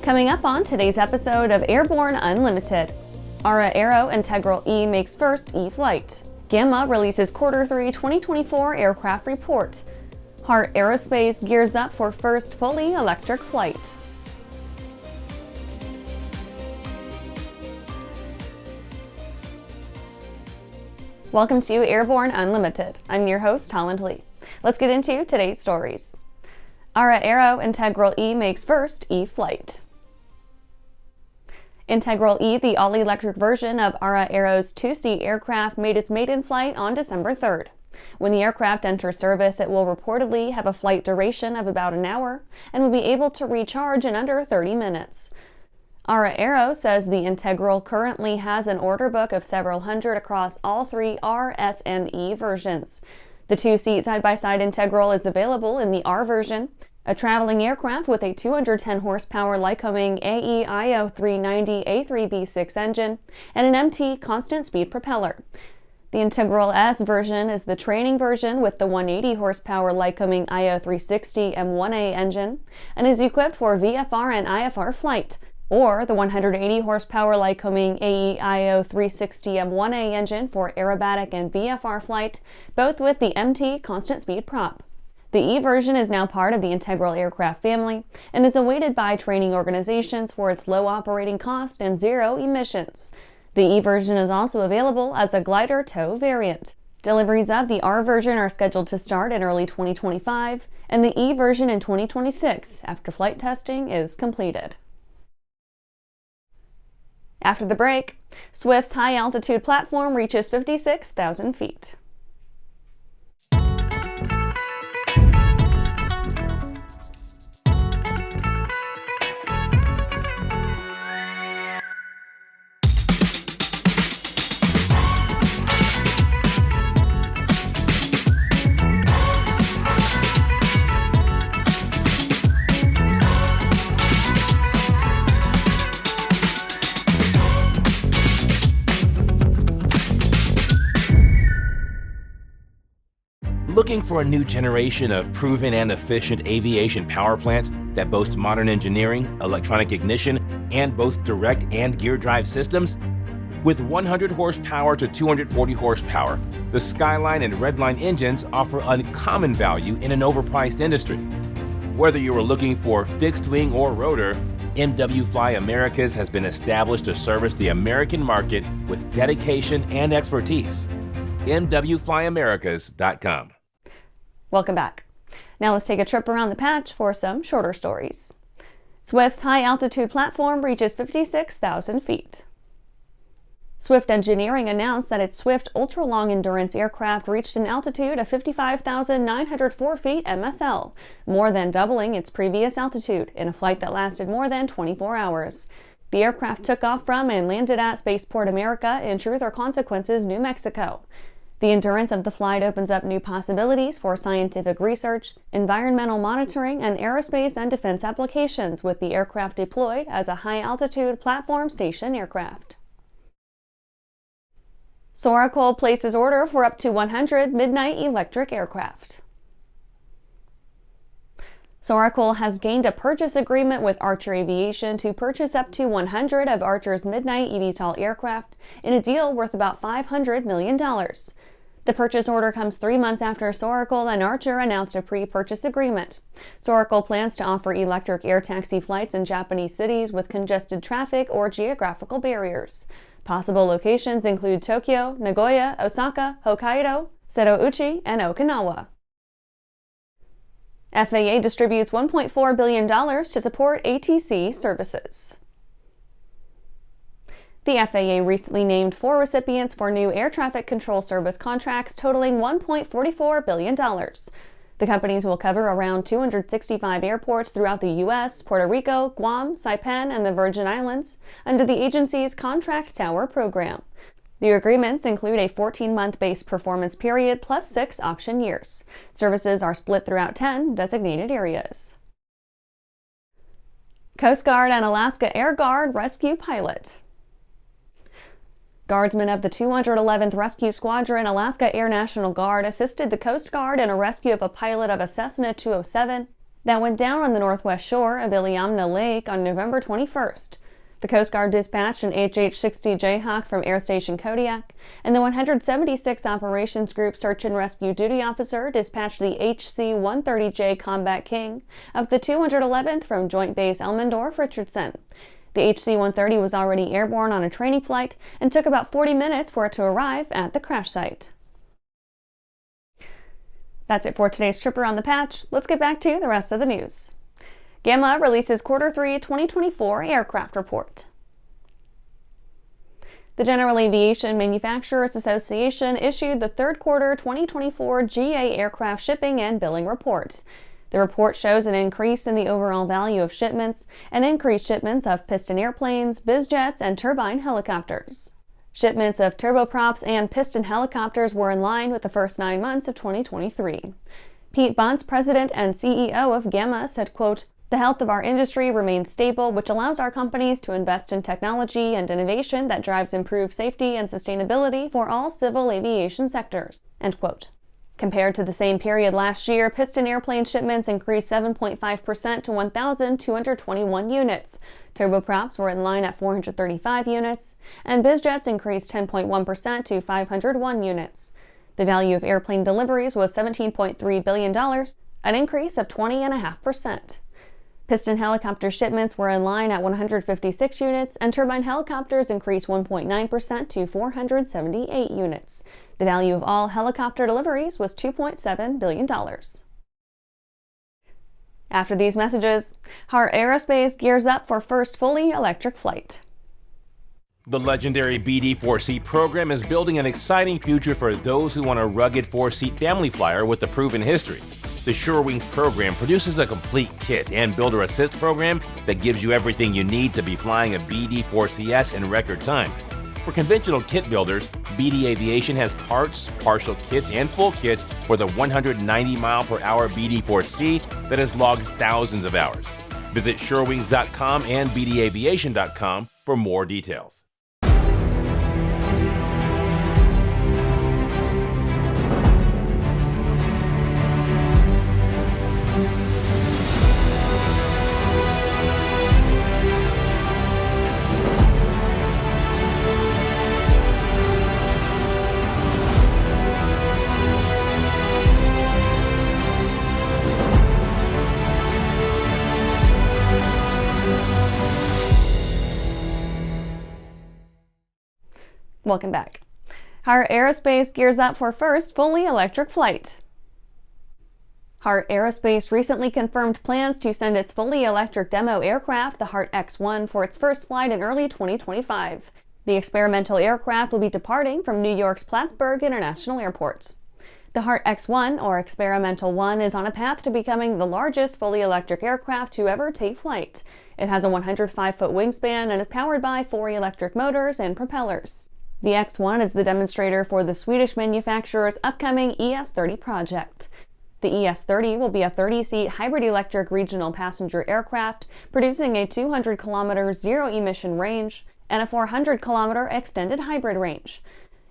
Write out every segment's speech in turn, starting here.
Coming up on today's episode of Airborne-Unlimited, Aura Aero Integral E makes first E-flight. GAMA releases Q3 2024 aircraft report. Heart Aerospace gears up for first fully electric flight. Welcome to Airborne Unlimited. I'm your host, Holland Lee. Let's get into today's stories. Aura Aero Integral E makes first E-flight. Integral E, the all-electric version of Aura Aero's two-seat aircraft, made its maiden flight on December 3rd. When the aircraft enters service, it will reportedly have a flight duration of about an hour and will be able to recharge in under 30 minutes. Aura Aero says the Integral currently has an order book of several hundred across all three R, S, and E versions. The two-seat side-by-side Integral is available in the R version, a traveling aircraft with a 210 horsepower Lycoming AE-IO-390 A3B6 engine and an MT constant speed propeller. The Integral S version is the training version with the 180 horsepower Lycoming IO-360 M1A engine and is equipped for VFR and IFR flight, or the 180 horsepower Lycoming AE-IO-360 M1A engine for aerobatic and VFR flight, both with the MT constant speed prop. The E version is now part of the Integral aircraft family and is awaited by training organizations for its low operating cost and zero emissions. The E version is also available as a glider tow variant. Deliveries of the R version are scheduled to start in early 2025 and the E version in 2026 after flight testing is completed. After the break, Swift's high-altitude platform reaches 56,000 feet. Looking for a new generation of proven and efficient aviation power plants that boast modern engineering, electronic ignition, and both direct and gear drive systems? With 100 horsepower to 240 horsepower, the Skyline and Redline engines offer uncommon value in an overpriced industry. Whether you are looking for fixed wing or rotor, MW Fly Americas has been established to service the American market with dedication and expertise. MWFlyAmericas.com. Welcome back. Now let's take a trip around the patch for some shorter stories. Swift's high-altitude platform reaches 56,000 feet. Swift Engineering announced that its Swift ultra-long endurance aircraft reached an altitude of 55,904 feet MSL, more than doubling its previous altitude in a flight that lasted more than 24 hours. The aircraft took off from and landed at Spaceport America in Truth or Consequences, New Mexico. The endurance of the flight opens up new possibilities for scientific research, environmental monitoring, and aerospace and defense applications, with the aircraft deployed as a high-altitude platform station aircraft. Soraco places order for up to 100 Midnight electric aircraft. Soraco has gained a purchase agreement with Archer Aviation to purchase up to 100 of Archer's Midnight eVTOL aircraft in a deal worth about $500 million. The purchase order comes 3 months after Soraco and Archer announced a pre-purchase agreement. Soraco plans to offer electric air taxi flights in Japanese cities with congested traffic or geographical barriers. Possible locations include Tokyo, Nagoya, Osaka, Hokkaido, Setouchi, and Okinawa. FAA distributes $1.4 billion to support ATC services. The FAA recently named 4 recipients for new air traffic control service contracts totaling $1.44 billion. The companies will cover around 265 airports throughout the U.S., Puerto Rico, Guam, Saipan, and the Virgin Islands under the agency's Contract Tower program. The agreements include a 14-month base performance period plus 6 option years. Services are split throughout 10 designated areas. Coast Guard and Alaska Air Guard rescue pilot. Guardsmen of the 211th Rescue Squadron, Alaska Air National Guard, assisted the Coast Guard in a rescue of a pilot of a Cessna 207 that went down on the northwest shore of Iliamna Lake on November 21st. The Coast Guard dispatched an HH-60 Jayhawk from Air Station Kodiak, and the 176th Operations Group Search and Rescue Duty Officer dispatched the HC-130J Combat King of the 211th from Joint Base Elmendorf-Richardson. The HC-130 was already airborne on a training flight and took about 40 minutes for it to arrive at the crash site. That's it for today's Tripper on the Patch. Let's get back to the rest of the news. GAMA releases Q3 2024 aircraft report. The General Aviation Manufacturers Association issued the Q3 2024 GA aircraft shipping and billing report. The report shows an increase in the overall value of shipments and increased shipments of piston airplanes, bizjets, and turbine helicopters. Shipments of turboprops and piston helicopters were in line with the first 9 months of 2023. Pete Bunce, president and CEO of GAMA, said, quote, "The health of our industry remains stable, which allows our companies to invest in technology and innovation that drives improved safety and sustainability for all civil aviation sectors." End quote. Compared to the same period last year, piston airplane shipments increased 7.5% to 1,221 units. Turboprops were in line at 435 units, and bizjets increased 10.1% to 501 units. The value of airplane deliveries was $17.3 billion, an increase of 20.5%. Piston helicopter shipments were in line at 156 units, and turbine helicopters increased 1.9% to 478 units. The value of all helicopter deliveries was $2.7 billion. After these messages, Aura Aerospace gears up for first fully electric flight. The legendary BD-4C program is building an exciting future for those who want a rugged 4-seat family flyer with a proven history. The SureWings program produces a complete kit and builder assist program that gives you everything you need to be flying a BD-4CS in record time. For conventional kit builders, BD Aviation has parts, partial kits, and full kits for the 190-mile-per-hour BD-4C that has logged thousands of hours. Visit SureWings.com and BDAviation.com for more details. Welcome back. Aura Aerospace gears up for first fully electric flight. Aura Aerospace recently confirmed plans to send its fully electric demo aircraft, the Heart X-1, for its first flight in early 2025. The experimental aircraft will be departing from New York's Plattsburgh International Airport. The Heart X-1, or Experimental 1, is on a path to becoming the largest fully electric aircraft to ever take flight. It has a 105-foot wingspan and is powered by 4 electric motors and propellers. The X-1 is the demonstrator for the Swedish manufacturer's upcoming ES-30 project. The ES-30 will be a 30-seat hybrid electric regional passenger aircraft, producing a 200-kilometer zero-emission range and a 400-kilometer extended hybrid range.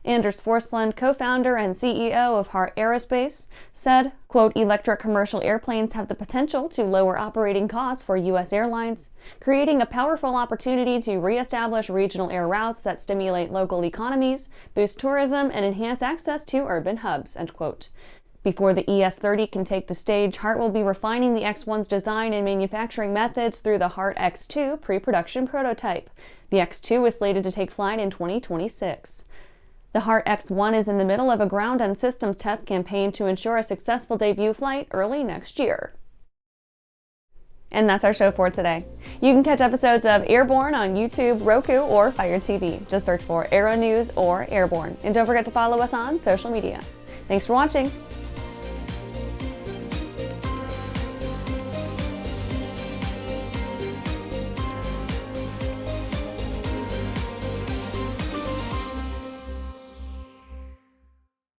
Anders Forslund, co-founder and CEO of Aura Aerospace, said, quote, "Electric commercial airplanes have the potential to lower operating costs for U.S. airlines, creating a powerful opportunity to reestablish regional air routes that stimulate local economies, boost tourism, and enhance access to urban hubs," end quote. Before the ES-30 can take the stage, Heart will be refining the X-1's design and manufacturing methods through the Heart X-2 pre-production prototype. The X-2 is slated to take flight in 2026. The Heart X-1 is in the middle of a ground and systems test campaign to ensure a successful debut flight early next year. And that's our show for today. You can catch episodes of Airborne on YouTube, Roku, or Fire TV. Just search for Aero-News or Airborne. And don't forget to follow us on social media. Thanks for watching.